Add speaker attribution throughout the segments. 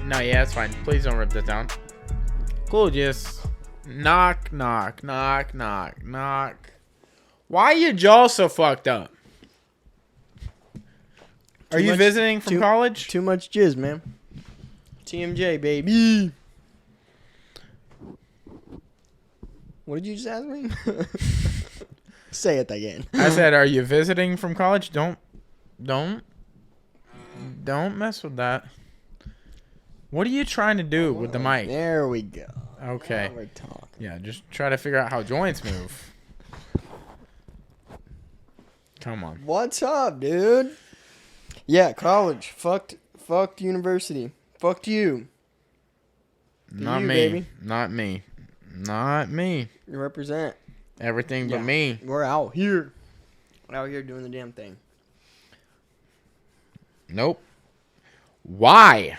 Speaker 1: No, yeah, it's fine. Please don't rip this down. Cool, just knock, knock, knock, knock, knock. Why your jaw so fucked up? Are you visiting from college?
Speaker 2: Too much jizz, man. TMJ, baby. What did you just ask me? Say it again.
Speaker 1: I said, are you visiting from college? Don't mess with that. What are you trying to do with the mic?
Speaker 2: There we go.
Speaker 1: Okay.
Speaker 2: Now we're talking.
Speaker 1: Yeah, just try to figure out how joints move. Come on.
Speaker 2: What's up, dude? Yeah, college. Fucked university. Fucked you.
Speaker 1: Not
Speaker 2: you,
Speaker 1: me.
Speaker 2: baby.
Speaker 1: Not me. Not me.
Speaker 2: You represent.
Speaker 1: Everything but me.
Speaker 2: We're out here. Out here doing the damn thing.
Speaker 1: Nope. Why?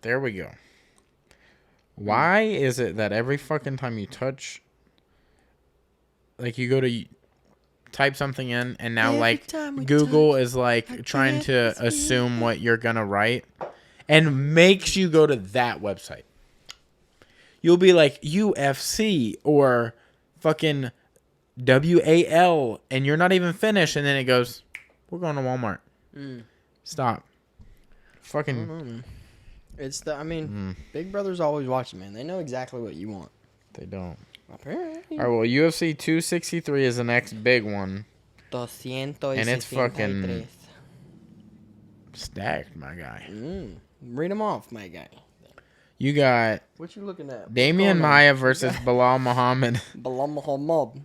Speaker 1: There we go. Why is it that every fucking time you touch, like you go to type something in and now like Google is like trying to assume what you're gonna write and makes you go to that website. You'll be like UFC or fucking WAL and you're not even finished and then it goes, we're going to Walmart. Stop. Fucking.
Speaker 2: It's Big Brother's always watching, man. They know exactly what you want.
Speaker 1: They don't.
Speaker 2: Apparently.
Speaker 1: All right, well, UFC 263 is the next big one.
Speaker 2: And
Speaker 1: And it's fucking stacked, my guy.
Speaker 2: Read them off, my guy.
Speaker 1: You got
Speaker 2: What you looking at?
Speaker 1: Damian Maya versus Bilal Muhammad.
Speaker 2: Bilal Muhammad.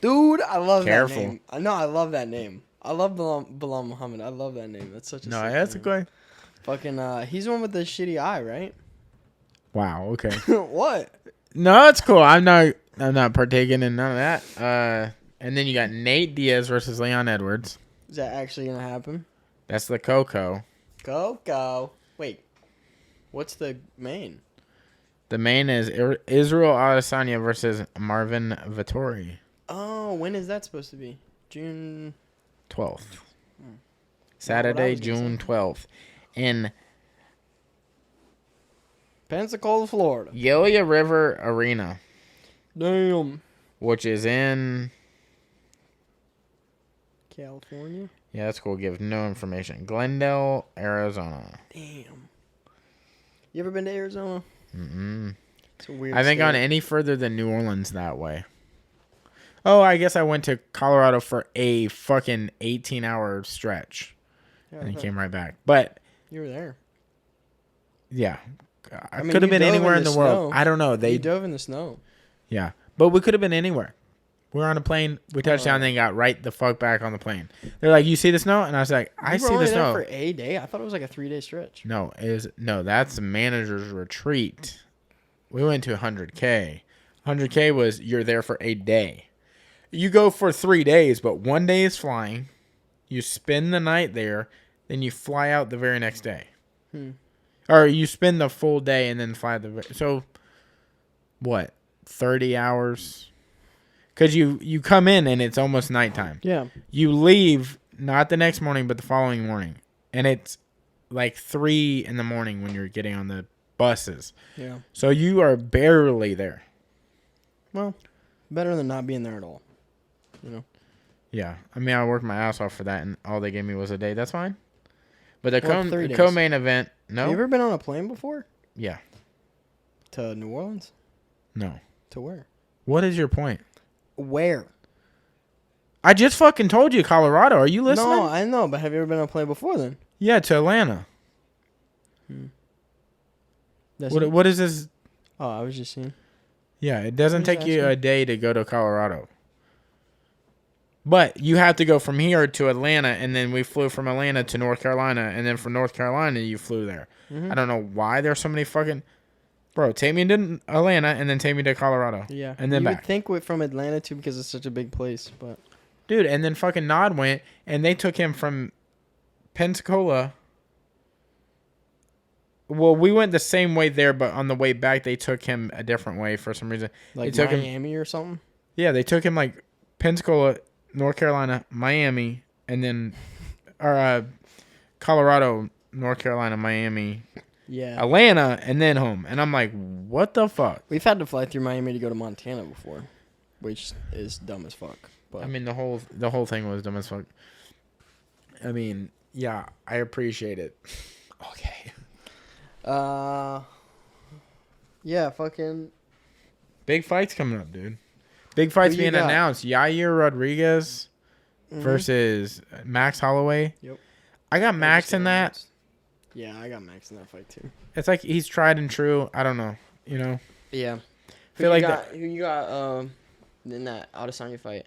Speaker 2: Dude, I love
Speaker 1: Careful.
Speaker 2: that name. No, I love that name. I love Bilal Muhammad. I love that name. That's such a
Speaker 1: No,
Speaker 2: sick
Speaker 1: that's a
Speaker 2: name.
Speaker 1: good.
Speaker 2: Fucking, he's the one with the shitty eye, right?
Speaker 1: Wow. Okay.
Speaker 2: What?
Speaker 1: No, it's cool. I'm not partaking in none of that. And then you got Nate Diaz versus Leon Edwards.
Speaker 2: Is that actually gonna happen?
Speaker 1: That's the Coco.
Speaker 2: Go. Wait. What's the main?
Speaker 1: The main is Israel Adesanya versus Marvin Vettori.
Speaker 2: Oh, when is that supposed to be? June
Speaker 1: 12th.
Speaker 2: Not what I
Speaker 1: Saturday,
Speaker 2: was gonna
Speaker 1: June
Speaker 2: say.
Speaker 1: 12th. In
Speaker 2: Pensacola, Florida.
Speaker 1: Gila River Arena,
Speaker 2: Damn.
Speaker 1: which is in...
Speaker 2: California.
Speaker 1: Yeah, that's cool. Give no information. Glendale, Arizona.
Speaker 2: Damn. You ever been to Arizona? It's a weird
Speaker 1: I think
Speaker 2: state.
Speaker 1: on any further than New Orleans that way. Oh, I guess I went to Colorado for a fucking 18-hour stretch.
Speaker 2: Yeah,
Speaker 1: And
Speaker 2: huh.
Speaker 1: came right back. But,
Speaker 2: You were there.
Speaker 1: yeah.
Speaker 2: I mean,
Speaker 1: could have
Speaker 2: you
Speaker 1: been
Speaker 2: dove
Speaker 1: anywhere
Speaker 2: in
Speaker 1: in the
Speaker 2: the
Speaker 1: world.
Speaker 2: snow.
Speaker 1: I don't know.
Speaker 2: You
Speaker 1: They
Speaker 2: dove in the snow.
Speaker 1: Yeah. But we could have been anywhere. We were on a plane. We touched down, then got right the fuck back on the plane. They're like, "You see the snow?" And I was like, "I
Speaker 2: You were
Speaker 1: see
Speaker 2: only
Speaker 1: the
Speaker 2: there
Speaker 1: snow."
Speaker 2: for a day? I thought it was like a 3-day stretch.
Speaker 1: No, that's the manager's retreat. We went to 100K. 100K was you're there for a day. You go for 3 days, but 1 day is flying. You spend the night there, then you fly out the very next day. Or you spend the full day and then fly so what? 30 hours? Because you come in and it's almost nighttime.
Speaker 2: Yeah.
Speaker 1: You leave not the next morning, but the following morning. And it's like 3 in the morning when you're getting on the buses.
Speaker 2: Yeah.
Speaker 1: So you are barely there.
Speaker 2: Well, better than not being there at all. You know?
Speaker 1: Yeah. I mean, I worked my ass off for that, and all they gave me was a day. That's fine. But the
Speaker 2: What, 3 days?
Speaker 1: co-main event, no.
Speaker 2: Have you ever been on a plane before?
Speaker 1: Yeah.
Speaker 2: To New Orleans?
Speaker 1: No.
Speaker 2: To where?
Speaker 1: What is your point?
Speaker 2: Where?
Speaker 1: I just fucking told you Colorado. Are you listening?
Speaker 2: No, I know, but have you ever been on a plane before then?
Speaker 1: Yeah, to Atlanta. What is this?
Speaker 2: Oh, I was just seeing.
Speaker 1: Yeah, it doesn't
Speaker 2: What are you
Speaker 1: take you
Speaker 2: asking?
Speaker 1: a day to go to Colorado. But you have to go from here to Atlanta, and then we flew from Atlanta to North Carolina, and then from North Carolina, you flew there. I don't know why there's so many fucking... Bro, take me to Atlanta, and then take me to Colorado.
Speaker 2: Yeah.
Speaker 1: And then
Speaker 2: you
Speaker 1: back.
Speaker 2: would think from Atlanta, too, because it's such a big place, but...
Speaker 1: Dude, and then fucking Nod went, and they took him from Pensacola. Well, we went the same way there, but on the way back, they took him a different way for some reason.
Speaker 2: Like
Speaker 1: they took
Speaker 2: Miami or something?
Speaker 1: Yeah, they took him like Pensacola, North Carolina, Miami, and then Colorado, North Carolina, Miami,
Speaker 2: Yeah.
Speaker 1: Atlanta, and then home. And I'm like, what the fuck?
Speaker 2: We've had to fly through Miami to go to Montana before, which is dumb as fuck. But
Speaker 1: I mean, the whole thing was dumb as fuck. I mean, yeah, I appreciate it. Okay.
Speaker 2: Yeah, fucking.
Speaker 1: Big fights coming up, dude. Big fights
Speaker 2: Who you
Speaker 1: being
Speaker 2: got?
Speaker 1: announced. Yair Rodriguez versus Max Holloway.
Speaker 2: Yep.
Speaker 1: I got Max in that.
Speaker 2: Yeah, I got Max in that fight too.
Speaker 1: It's like he's tried and true. I don't know. You know?
Speaker 2: Yeah.
Speaker 1: Feel like
Speaker 2: Who you got in that Adesanya fight?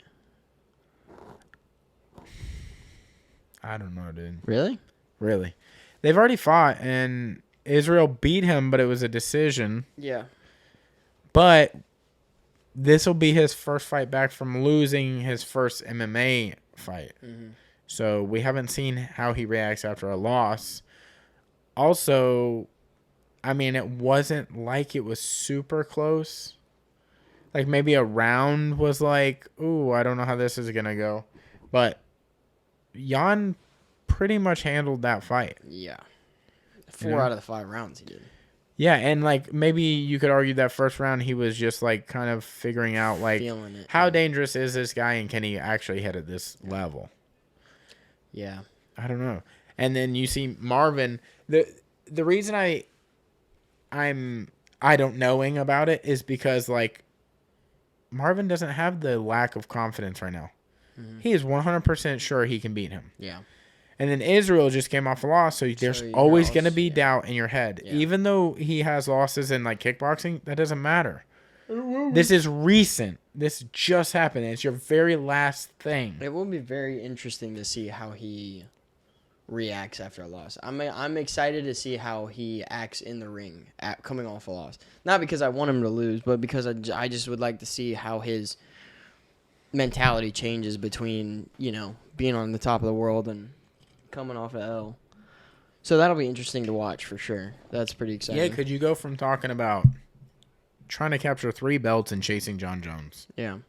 Speaker 1: I don't know, dude.
Speaker 2: Really?
Speaker 1: Really. They've already fought, and Israel beat him, but it was a decision.
Speaker 2: Yeah.
Speaker 1: But this will be his first fight back from losing his first MMA fight.
Speaker 2: Mm-hmm.
Speaker 1: So we haven't seen how he reacts after a loss. Also, I mean, it wasn't like it was super close. Like maybe a round was like, ooh, I don't know how this is going to go. But Jan pretty much handled that fight.
Speaker 2: Yeah. 4 out of the 5 rounds he did.
Speaker 1: Yeah, and like maybe you could argue that first round he was just like kind of figuring out like
Speaker 2: Feeling it.
Speaker 1: how dangerous is this guy and can he actually hit at this level?
Speaker 2: Yeah.
Speaker 1: I don't know. And then you see Marvin. The reason I don't knowing about it is because like Marvin doesn't have the lack of confidence right now. Mm-hmm. He is 100% sure he can beat him. Yeah. And then Israel just came off a loss, so there's always going to be doubt in your head. Yeah. Even though he has losses in like kickboxing, that doesn't matter. This is recent. This just happened. It's your very last thing.
Speaker 2: It will be very interesting to see how he reacts after a loss. I'm excited to see how he acts in the ring coming off a loss. Not because I want him to lose, but because I just would like to see how his mentality changes between, you know, being on the top of the world and coming off a L. So that'll be interesting to watch for sure. That's pretty exciting.
Speaker 1: Yeah, could you go from talking about trying to capture 3 belts and chasing John Jones?
Speaker 2: Yeah.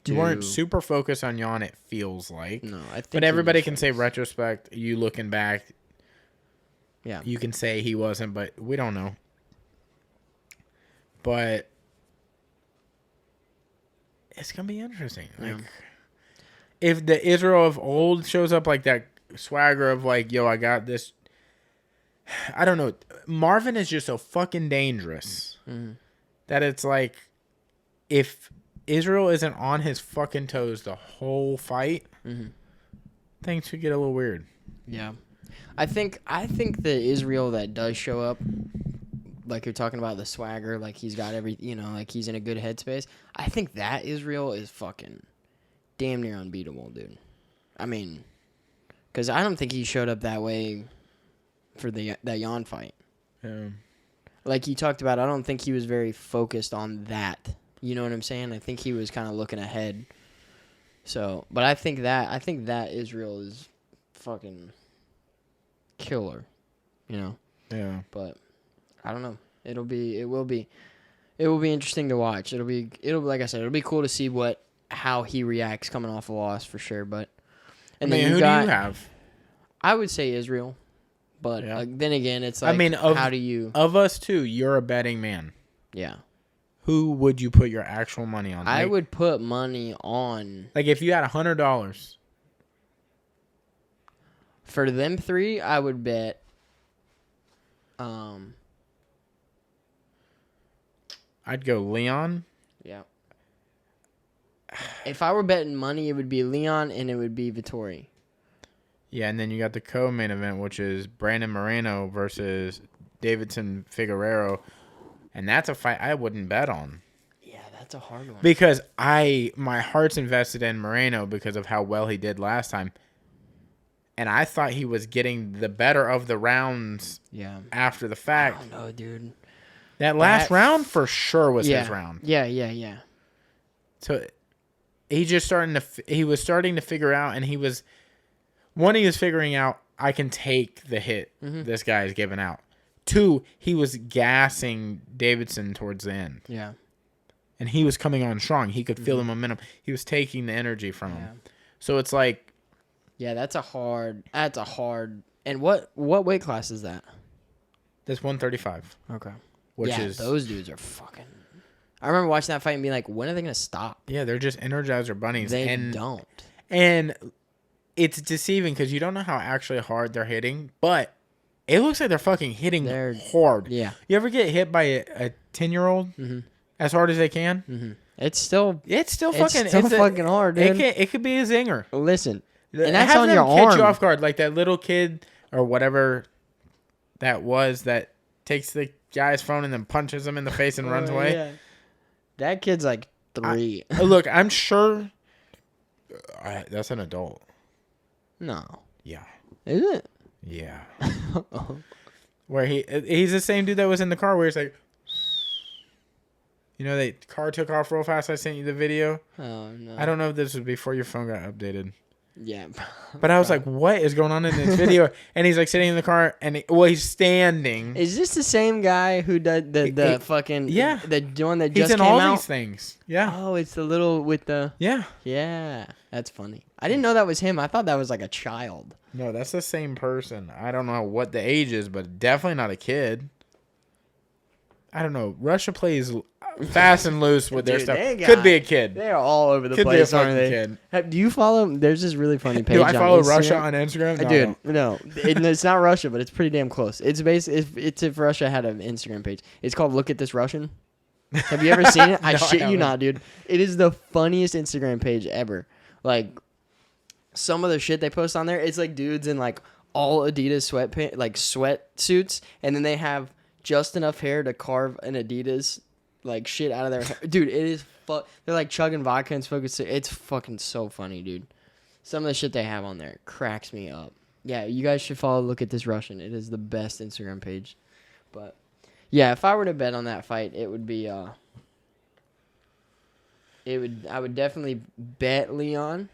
Speaker 1: You weren't super focused on Jan, it feels like.
Speaker 2: No, I think.
Speaker 1: But everybody can say retrospect, you looking back. Yeah. You can say he wasn't, but we don't know. But it's going to be interesting. Like, if the Israel of old shows up like that swagger of like, yo, I got this. I don't know. Marvin is just so fucking dangerous that it's like if Israel isn't on his fucking toes the whole fight, things could get a little weird.
Speaker 2: Yeah. I think the Israel that does show up, like you're talking about the swagger, like he's got like he's in a good headspace. I think that Israel is fucking damn near unbeatable, dude. I mean, because I don't think he showed up that way for that Jan fight. Yeah. Like he talked about, I don't think he was very focused on that. You know what I'm saying? I think he was kind of looking ahead. So, but I think that Israel is fucking killer. You know? Yeah. But I don't know. It will be interesting to watch. It'll be like I said, it'll be cool to see how he reacts coming off a loss for sure, but
Speaker 1: who do you have?
Speaker 2: I would say Israel. But then again, it's like, how do you...
Speaker 1: Of us two, you're a betting man. Yeah. Who would you put your actual money on?
Speaker 2: I would put money on...
Speaker 1: Like, if you had $100.
Speaker 2: For them 3, I would bet...
Speaker 1: I'd go Leon.
Speaker 2: Yeah. If I were betting money, it would be Leon and it would be Vettori.
Speaker 1: Yeah, and then you got the co-main event, which is Brandon Moreno versus Davidson Figueroa. And that's a fight I wouldn't bet on.
Speaker 2: Yeah, that's a hard one.
Speaker 1: Because my heart's invested in Moreno because of how well he did last time. And I thought he was getting the better of the rounds after the fact.
Speaker 2: I don't know, dude.
Speaker 1: That last round for sure was his round.
Speaker 2: Yeah.
Speaker 1: So he was starting to figure out, and he was figuring out, I can take the hit this guy is giving out. 2, he was gassing Davidson towards the end. Yeah. And he was coming on strong. He could feel the momentum. He was taking the energy from him. So it's like...
Speaker 2: Yeah, that's a hard And what weight class is that?
Speaker 1: That's 135.
Speaker 2: Okay.
Speaker 1: Which is
Speaker 2: those dudes are fucking. I remember watching that fight and being like, when are they gonna stop?
Speaker 1: Yeah, they're just Energizer bunnies.
Speaker 2: They don't.
Speaker 1: And it's deceiving because you don't know how actually hard they're hitting, but it looks like they're fucking hitting hard.
Speaker 2: Yeah.
Speaker 1: You ever get hit by a 10-year-old as hard as they can?
Speaker 2: Mm-hmm. It's still
Speaker 1: fucking
Speaker 2: hard, dude.
Speaker 1: It could be a zinger.
Speaker 2: Listen,
Speaker 1: and that's on your arm. Catch you off guard, like that little kid or whatever that takes the guy's phone and then punches him in the face and runs away.
Speaker 2: Yeah. That kid's like 3.
Speaker 1: Look, I'm sure that's an adult.
Speaker 2: No.
Speaker 1: Yeah.
Speaker 2: Is it?
Speaker 1: Yeah. Where he's the same dude that was in the car where he's like, the car took off real fast. I sent you the video.
Speaker 2: Oh, no.
Speaker 1: I don't know if this was before your phone got updated.
Speaker 2: Yeah.
Speaker 1: But I was like, what is going on in this video? And he's like sitting in the car and he's standing.
Speaker 2: Is this the same guy who did the fucking...
Speaker 1: Yeah.
Speaker 2: The one that
Speaker 1: he's
Speaker 2: just
Speaker 1: in
Speaker 2: came
Speaker 1: all
Speaker 2: out?
Speaker 1: These things. Yeah.
Speaker 2: Oh, it's the little with the...
Speaker 1: Yeah.
Speaker 2: Yeah. That's funny. I didn't know that was him. I thought that was like a child.
Speaker 1: No, that's the same person. I don't know what the age is, but definitely not a kid. I don't know. Russia plays fast and loose with their stuff. Could be a kid.
Speaker 2: They're all over the place, aren't they? Kid. Do you follow? There's this really funny page.
Speaker 1: Do I follow Russia on Instagram?
Speaker 2: No, dude, no. It's not Russia, but it's pretty damn close. It's it's if Russia had an Instagram page. It's called Look at This Russian. Have you ever seen it? I shit you not, dude. It is the funniest Instagram page ever. Like some of the shit they post on there, it's like dudes in like all Adidas sweatsuits, and then they have just enough hair to carve an Adidas like shit out of their hair. Dude, it is they're like chugging vodka and smoking it's fucking so funny, dude. Some of the shit they have on there cracks me up. Yeah, you guys should follow Look at This Russian. It is the best Instagram page. But yeah, if I were to bet on that fight, it would be I would definitely bet Leon,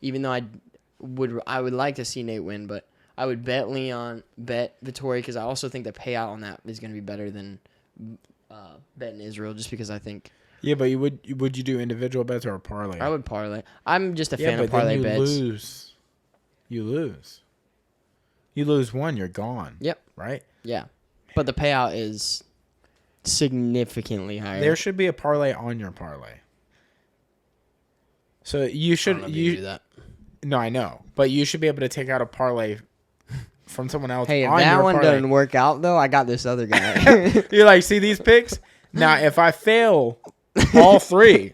Speaker 2: even though I would like to see Nate win, but I would bet Leon, bet Vettori, because I also think the payout on that is going to be better than betting Israel, just because I think. Yeah,
Speaker 1: but would you do individual bets or a parlay?
Speaker 2: I would parlay. I'm just a fan of parlay bets.
Speaker 1: You lose. You lose one, you're gone.
Speaker 2: Yep.
Speaker 1: Right?
Speaker 2: Yeah. But the payout is significantly higher.
Speaker 1: There should be a parlay on your parlay. So you should
Speaker 2: I don't know if you do that.
Speaker 1: No, I know, but you should be able to take out a parlay from someone else.
Speaker 2: Hey, if that one doesn't work out, though, I got this other guy.
Speaker 1: You're like, see these picks? Now, if I fail all 3,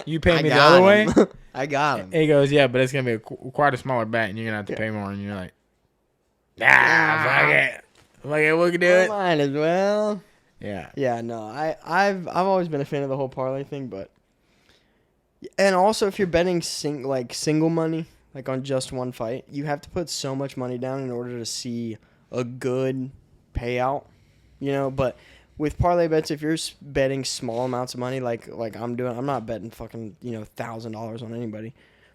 Speaker 1: you pay me the other way?
Speaker 2: I got him.
Speaker 1: And he goes, yeah, but it's going to be quite a smaller bet, and you're going to have to pay more. And you're like, fuck it. Fuck it, we can do it.
Speaker 2: Might as well.
Speaker 1: Yeah.
Speaker 2: Yeah, no, I've always been a fan of the whole parlay thing, but... And also, if you're betting single money, like on just one fight, you have to put so much money down in order to see a good payout, But with parlay bets, if you're betting small amounts of money, like I'm doing, I'm not betting fucking $1,000 on anybody.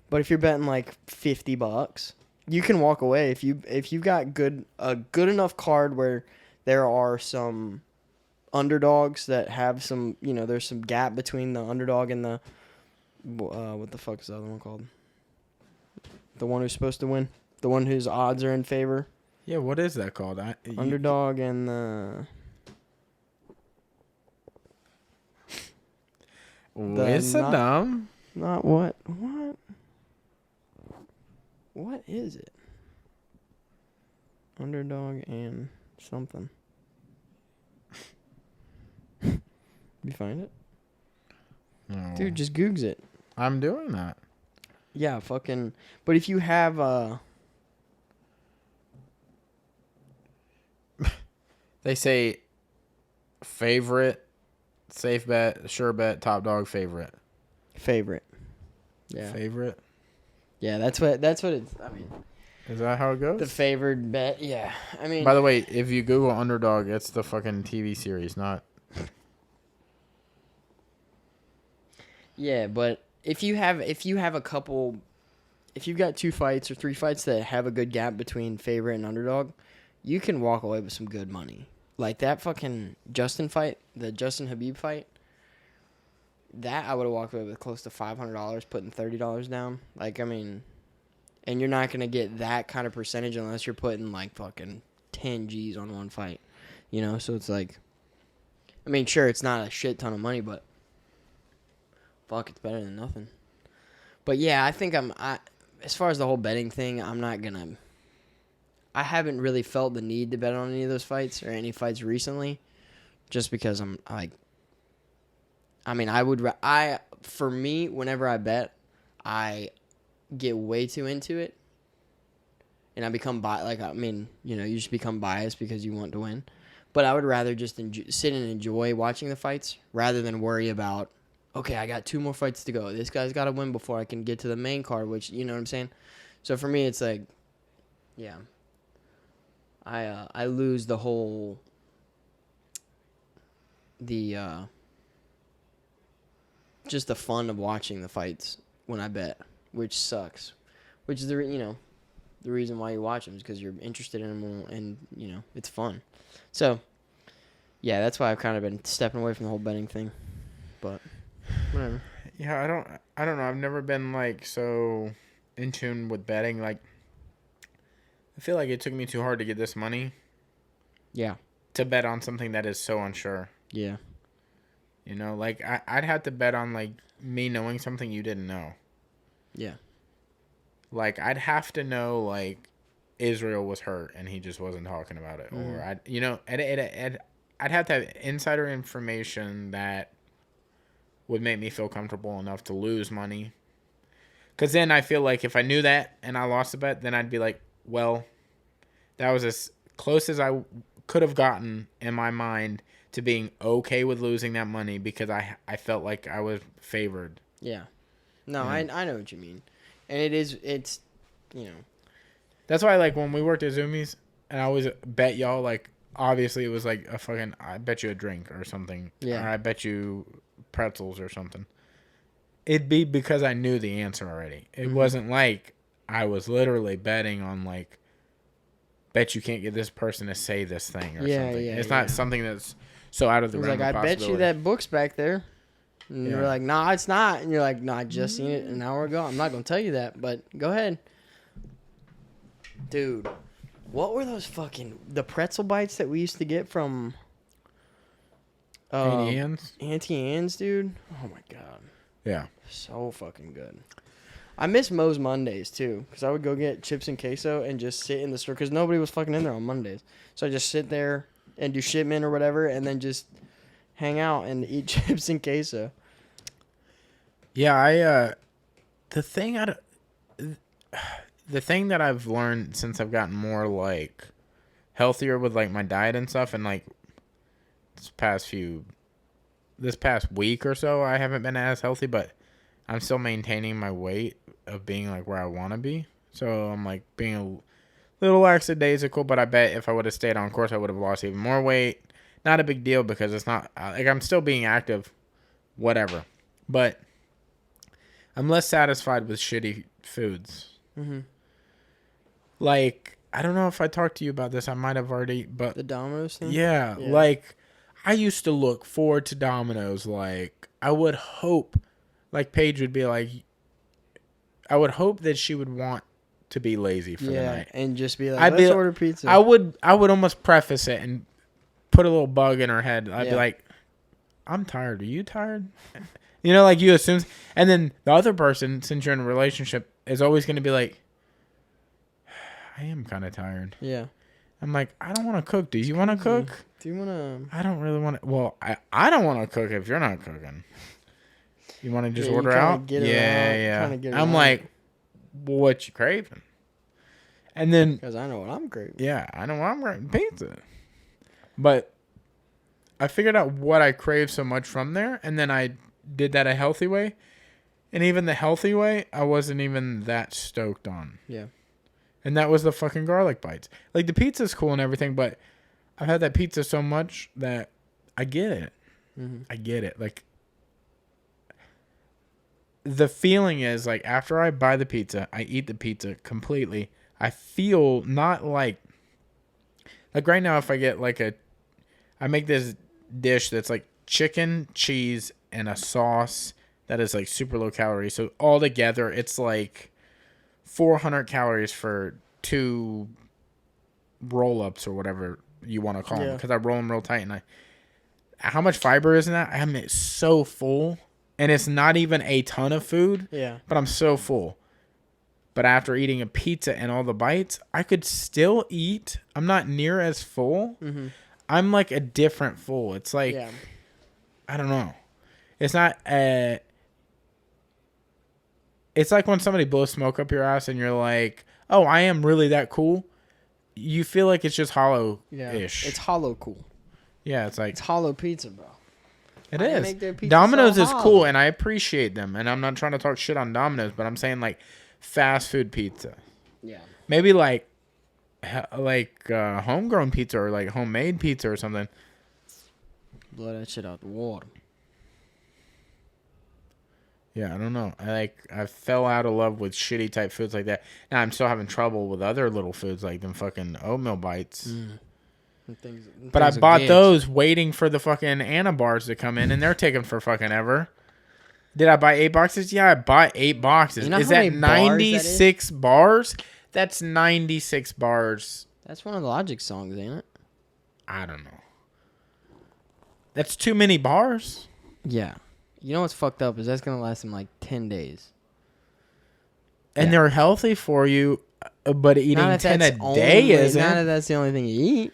Speaker 2: But if you're betting like $50, you can walk away if you've got a good enough card where there are some underdogs that have some there's some gap between the underdog and the what the fuck is the other one called? The one who's supposed to win? The one whose odds are in favor?
Speaker 1: Yeah, what is that called?
Speaker 2: Underdog and the...
Speaker 1: Wisdom?
Speaker 2: Not what? What? What is it? Underdog and something. You find it?
Speaker 1: No.
Speaker 2: Dude, just Googs it.
Speaker 1: I'm doing that.
Speaker 2: Yeah, fucking... But if you have...
Speaker 1: They say favorite, safe bet, sure bet, top dog, favorite.
Speaker 2: Favorite. Yeah.
Speaker 1: Favorite?
Speaker 2: Yeah, that's what it's... I mean...
Speaker 1: Is that how it goes?
Speaker 2: The favored bet, yeah. I mean...
Speaker 1: By the way, if you Google Underdog, it's the fucking TV series, not...
Speaker 2: Yeah, but if you have a couple, if you've got 2 fights or 3 fights that have a good gap between favorite and underdog, you can walk away with some good money. Like that fucking Justin fight, the Justin Habib fight, that I would have walked away with close to $500, putting $30 down. Like, I mean, And you're not going to get that kind of percentage unless you're putting like fucking 10 G's on one fight. You know, so it's like, I mean, sure, it's not a shit ton of money, but fuck, it's better than nothing. But yeah, I think as far as the whole betting thing, I haven't really felt the need to bet on any of those fights or any fights recently, just because for me, whenever I bet, I get way too into it, and I become you just become biased because you want to win. But I would rather just sit and enjoy watching the fights rather than worry about, okay, I got 2 more fights to go. This guy's got to win before I can get to the main card, which, you know what I'm saying? So for me, it's like, yeah, I lose the whole, just the fun of watching the fights when I bet, which sucks. Which is the reason why you watch them is because you're interested in them and it's fun. So yeah, that's why I've kind of been stepping away from the whole betting thing. But whatever.
Speaker 1: Yeah, I don't know. I've never been like so in tune with betting. Like, I feel like it took me too hard to get this money.
Speaker 2: Yeah.
Speaker 1: To bet on something that is so unsure.
Speaker 2: Yeah.
Speaker 1: You know, like I'd have to bet on like me knowing something you didn't know.
Speaker 2: Yeah.
Speaker 1: Like I'd have to know like Israel was hurt and he just wasn't talking about it, or I'd have to have insider information that would make me feel comfortable enough to lose money. Because then I feel like if I knew that and I lost a bet, then I'd be like, well, that was as close as I could have gotten in my mind to being okay with losing that money because I felt like I was favored.
Speaker 2: Yeah. No, yeah. I know what you mean. And it's,
Speaker 1: That's why, like, when we worked at Zoomies, and I always bet y'all, like, obviously it was like a fucking, I bet you a drink or something.
Speaker 2: Yeah.
Speaker 1: Or I bet you pretzels or something. It'd be because I knew the answer already. It wasn't like I was literally betting on, like, bet you can't get this person to say this thing or something.
Speaker 2: Yeah,
Speaker 1: it's not something that's so out of the realm of possibility.
Speaker 2: I bet you that book's back there. And you're like, nah, it's not. And you're like, nah, I just seen it an hour ago. I'm not going to tell you that, but go ahead. Dude, what were those the pretzel bites that we used to get from Auntie Anne's, dude? Oh, my God.
Speaker 1: Yeah.
Speaker 2: So fucking good. I miss Moe's Mondays, too, because I would go get chips and queso and just sit in the store, because nobody was fucking in there on Mondays. So I just sit there and do shipment or whatever, and then just hang out and eat chips and queso.
Speaker 1: Yeah, the thing that I've learned since I've gotten more like healthier with like my diet and stuff, and like this past week or so, I haven't been as healthy, but I'm still maintaining my weight of being like where I want to be. So I'm like being a little lackadaisical, but I bet if I would have stayed on course, I would have lost even more weight. Not a big deal because it's not like I'm still being active, whatever. But I'm less satisfied with shitty foods.
Speaker 2: Mm-hmm.
Speaker 1: Like, I don't know if I talked to you about this. I might have already, but
Speaker 2: the Domino's thing?
Speaker 1: Yeah, like I used to look forward to Domino's. Like, I would hope, like Paige would be like, I would hope that she would want to be lazy for the night
Speaker 2: and just be like, let's order pizza.
Speaker 1: I would almost preface it and put a little bug in her head. I'd be like, I'm tired. Are you tired? You know, like you assume. And then the other person, since you're in a relationship, is always going to be like, I am kind of tired.
Speaker 2: Yeah.
Speaker 1: I'm like, I don't want to cook. Do you want to cook?
Speaker 2: Do you want to?
Speaker 1: I don't really want to. Well, I don't want to cook if you're not cooking. You want to just order out? Yeah. I'm like, what you craving? And then.
Speaker 2: Because I know what I'm craving.
Speaker 1: Yeah, I know what I'm craving. Pizza. But I figured out what I crave so much from there, and then I did that a healthy way. And even the healthy way, I wasn't even that stoked on.
Speaker 2: Yeah.
Speaker 1: And that was the fucking garlic bites. Like, the pizza's cool and everything, but I've had that pizza so much that I get it.
Speaker 2: Mm-hmm.
Speaker 1: I get it. Like, the feeling is, like, after I buy the pizza, I eat the pizza completely. I feel not like right now, if I get, like, I make this dish that's, like, chicken, cheese, and a sauce that is, like, super low calorie. So, all together, it's, like, 400 calories for 2 roll-ups or whatever you want to call them, because I roll them real tight. And how much fiber is in that? I mean, it's so full, and it's not even a ton of food.
Speaker 2: Yeah.
Speaker 1: But I'm so full. But after eating a pizza and all the bites, I could still eat. I'm not near as full.
Speaker 2: Mm-hmm.
Speaker 1: I'm like a different full. It's like, I don't know. It's not it's like when somebody blows smoke up your ass and you're like, oh, I am really that cool. You feel like it's just hollow-ish.
Speaker 2: Yeah. It's hollow cool.
Speaker 1: Yeah, it's like...
Speaker 2: It's hollow pizza, bro.
Speaker 1: It is. Domino's is cool, and I appreciate them. And I'm not trying to talk shit on Domino's, but I'm saying, like, fast food pizza.
Speaker 2: Yeah.
Speaker 1: Maybe, like homegrown pizza or, like, homemade pizza or something.
Speaker 2: Blow that shit out the water.
Speaker 1: Yeah, I don't know. I fell out of love with shitty type foods like that. Now I'm still having trouble with other little foods like them fucking oatmeal bites. But I bought those waiting for the fucking Anna bars to come in, and they're taking for fucking ever. Did I buy 8 boxes? Yeah, I bought 8 boxes.
Speaker 2: You know
Speaker 1: is that 96 bars? That's 96 bars.
Speaker 2: That's one of the Logic songs, ain't it?
Speaker 1: I don't know. That's too many bars.
Speaker 2: Yeah. You know what's fucked up is that's going to last them like 10 days.
Speaker 1: And they're healthy for you, but eating 10 a day isn't.
Speaker 2: Not if that's the only thing you eat.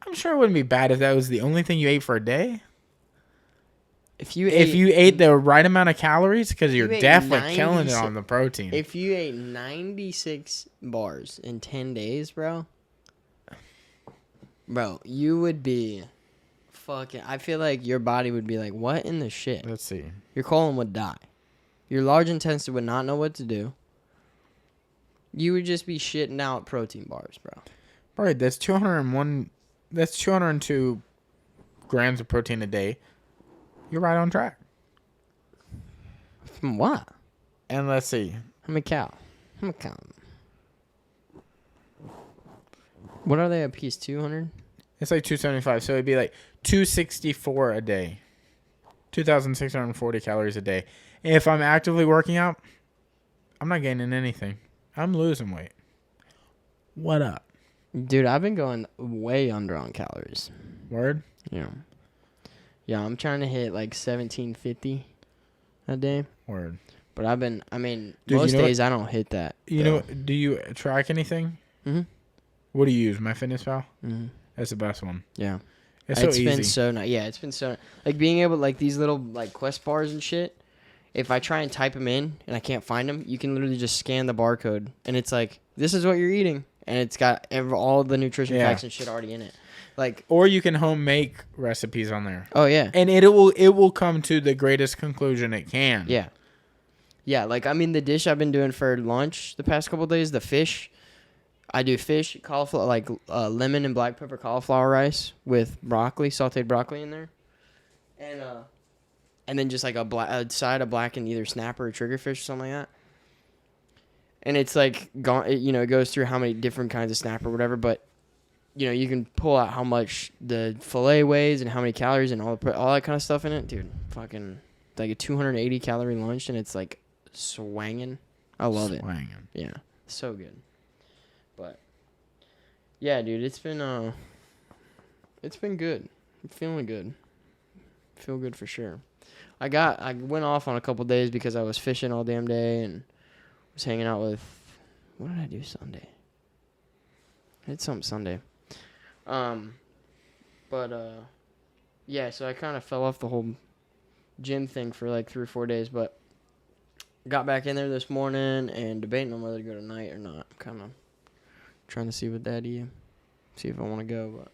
Speaker 1: I'm sure it wouldn't be bad if that was the only thing you ate for a day.
Speaker 2: If you
Speaker 1: ate the right amount of calories, because you're definitely killing it on the protein.
Speaker 2: If you ate 96 bars in 10 days, bro, you would be... Fucking, I feel like your body would be like, what in the shit?
Speaker 1: Let's see.
Speaker 2: Your colon would die. Your large intestine would not know what to do. You would just be shitting out protein bars, bro.
Speaker 1: Right, that's 201. That's 202 grams of protein a day. You're right on track.
Speaker 2: From what?
Speaker 1: And let's see.
Speaker 2: How many cow? What are they a piece? 200?
Speaker 1: It's like 275, so it'd be like 264 a day. 2,640 calories a day. And if I'm actively working out, I'm not gaining anything. I'm losing weight. What up?
Speaker 2: Dude, I've been going way under on calories.
Speaker 1: Word?
Speaker 2: Yeah. Yeah, I'm trying to hit like 1,750 a day.
Speaker 1: Word.
Speaker 2: But most days I don't hit that.
Speaker 1: You know, do you track anything?
Speaker 2: Mm-hmm.
Speaker 1: What do you use? MyFitnessPal?
Speaker 2: Mm-hmm.
Speaker 1: That's the best one.
Speaker 2: Yeah.
Speaker 1: It's so easy.
Speaker 2: Been so nice. Yeah, it's been so... Like, being able... Like, these little, like, Quest bars and shit, if I try and type them in and I can't find them, you can literally just scan the barcode. And it's like, this is what you're eating. And it's got all the nutrition facts and shit already in it. Like...
Speaker 1: Or you can home make recipes on there.
Speaker 2: Oh, yeah.
Speaker 1: And it will come to the greatest conclusion it can.
Speaker 2: Yeah. Yeah, like, the dish I've been doing for lunch the past couple of days, the fish... I do fish, cauliflower, like lemon and black pepper cauliflower rice with broccoli, sauteed broccoli in there, and then just like a side of blackened either snapper or triggerfish or something like that. And it's like it goes through how many different kinds of snapper or whatever, but you can pull out how much the fillet weighs and how many calories and all that kind of stuff in it, dude. Fucking like a 280 calorie lunch, and it's like swanging. I love it. Yeah, so good. But yeah, dude, it's been good. I'm feeling good. Feel good for sure. I went off on a couple days because I was fishing all damn day and was hanging out with... What did I do Sunday? I did something Sunday. Yeah, so I kind of fell off the whole gym thing for like 3 or 4 days, but got back in there this morning and debating on whether to go tonight or not. Kind of trying to see with Daddy, see if I want to go. But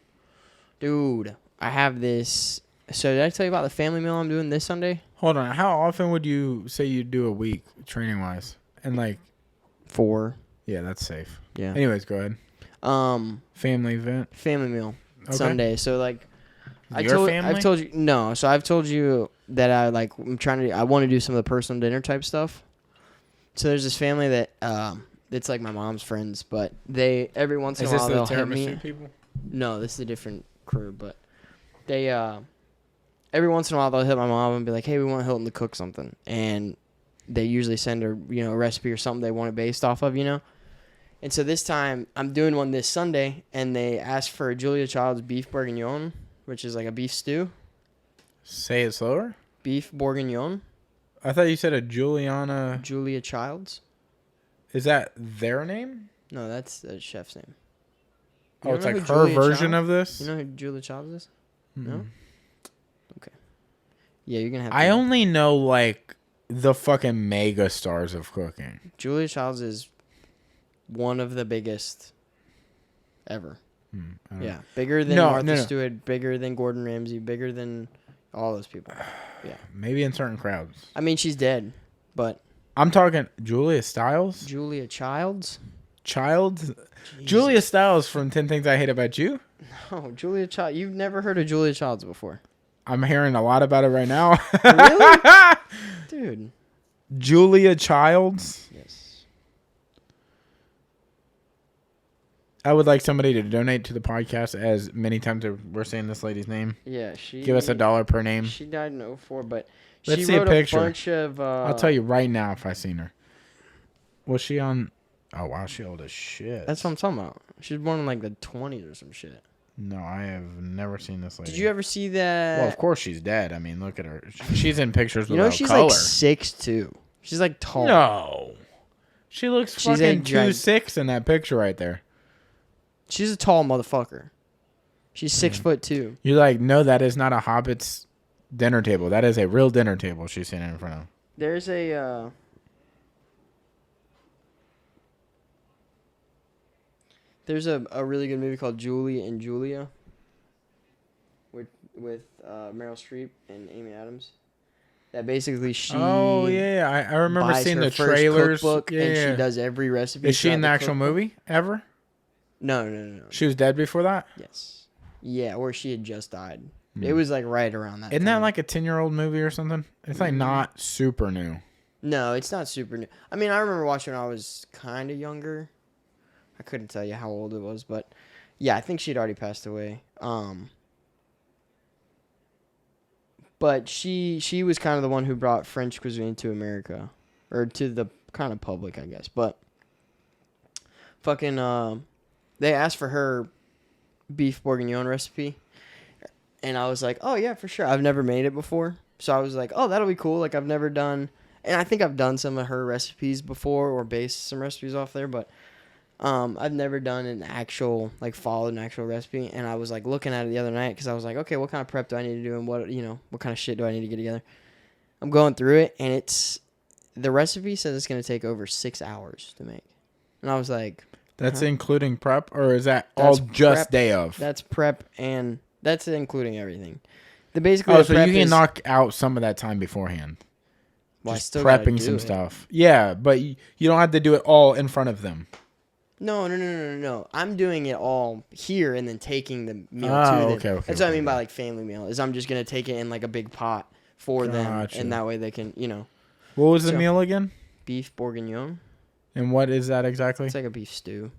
Speaker 2: dude, I have this. So did I tell you about the family meal I'm doing this Sunday?
Speaker 1: Hold on. How often would you say you do a week training wise? And like
Speaker 2: 4.
Speaker 1: Yeah, that's safe.
Speaker 2: Yeah.
Speaker 1: Anyways, go ahead. Family event.
Speaker 2: Family meal. Okay. Sunday. So like
Speaker 1: I've
Speaker 2: told you no. So I've told you that I want to do some of the personal dinner type stuff. So there's this family that it's like my mom's friends, but they every once in a while they'll hit me.
Speaker 1: People?
Speaker 2: No, this is a different crew, but they every once in a while they'll hit my mom and be like, "Hey, we want Hilton to cook something," and they usually send a recipe or something they want it based off of, And so this time I'm doing one this Sunday, and they asked for a Julia Child's beef bourguignon, which is like a beef stew.
Speaker 1: Say it slower.
Speaker 2: Beef bourguignon.
Speaker 1: I thought you said a Julia
Speaker 2: Child's.
Speaker 1: Is that their name?
Speaker 2: No, that's the chef's name.
Speaker 1: Oh, it's like her version of this?
Speaker 2: You know who Julia Childs is? No? Okay. Yeah, you're going to have to.
Speaker 1: I only know, like, the fucking mega stars of cooking.
Speaker 2: Julia Childs is one of the biggest ever. Yeah. Bigger than Martha Stewart, bigger than Gordon Ramsay, bigger than all those people. Yeah.
Speaker 1: Maybe in certain crowds.
Speaker 2: I mean, she's dead, but...
Speaker 1: I'm talking Julia Stiles?
Speaker 2: Julia Childs?
Speaker 1: Jesus. Julia Stiles from 10 Things I Hate About You?
Speaker 2: No, Julia Childs. You've never heard of Julia Childs before.
Speaker 1: I'm hearing a lot about it right now.
Speaker 2: Really? Dude.
Speaker 1: Julia Childs?
Speaker 2: Yes.
Speaker 1: I would like somebody to donate to the podcast as many times as we're saying this lady's name.
Speaker 2: Yeah, she...
Speaker 1: Give us $1 per name.
Speaker 2: She died in 2004, but
Speaker 1: Let's
Speaker 2: she
Speaker 1: see
Speaker 2: wrote
Speaker 1: a picture.
Speaker 2: bunch of...
Speaker 1: I'll tell you right now if I seen her. Was she on... Oh, wow, she old as shit.
Speaker 2: That's what I'm talking about. She was born in like the 20s or some shit.
Speaker 1: No, I have never seen this lady.
Speaker 2: Did you ever see that?
Speaker 1: Well, of course she's dead. I mean, look at her. She's in pictures without color.
Speaker 2: She's like 6'2". She's like tall.
Speaker 1: No. She looks fucking 2'6" in that picture right there.
Speaker 2: She's a tall motherfucker. She's 6'2".
Speaker 1: You're like, no, that is not a Hobbit's dinner table. That is a real dinner table she's sitting in front of.
Speaker 2: There's a... There's a really good movie called Julie and Julia with Meryl Streep and Amy Adams. That basically she...
Speaker 1: Oh, yeah. I remember seeing the trailers.
Speaker 2: Cookbook, and she does every recipe.
Speaker 1: Is she in the actual movie ever?
Speaker 2: No.
Speaker 1: She was dead before that?
Speaker 2: Yes. Yeah, or she had just died. It was like right around that
Speaker 1: Isn't
Speaker 2: time.
Speaker 1: that like a 10-year-old movie or something? It's like not super new.
Speaker 2: No, it's not super new. I mean, I remember watching when I was kind of younger. I couldn't tell you how old it was, but yeah, I think she'd already passed away. But she was kind of the one who brought French cuisine to America, or to the kind of public, I guess. But fucking, they asked for her beef bourguignon recipe, and I was like, oh yeah, for sure. I've never made it before, so I was like, oh, that'll be cool. Like I've never done, and I think I've done some of her recipes before or based some recipes off there, but. I've never done an actual, like, followed an actual recipe, and I was, like, looking at it the other night, because I was like, okay, what kind of prep do I need to do, and what kind of shit do I need to get together? I'm going through it, and the recipe says it's going to take over 6 hours to make, and I was like...
Speaker 1: That's including prep, or is that all just day of?
Speaker 2: That's prep, and that's including everything. So
Speaker 1: you can knock out some of that time beforehand.
Speaker 2: Well,
Speaker 1: just prepping some stuff. Yeah, but you don't have to do it all in front of them.
Speaker 2: No. I'm doing it all here and then taking the meal to them.
Speaker 1: Okay.
Speaker 2: That's what I mean by like family meal. Is I'm just gonna take it in like a big pot for them, and that way they can,
Speaker 1: What was the meal again?
Speaker 2: Beef bourguignon.
Speaker 1: And what is that exactly?
Speaker 2: It's like a beef stew.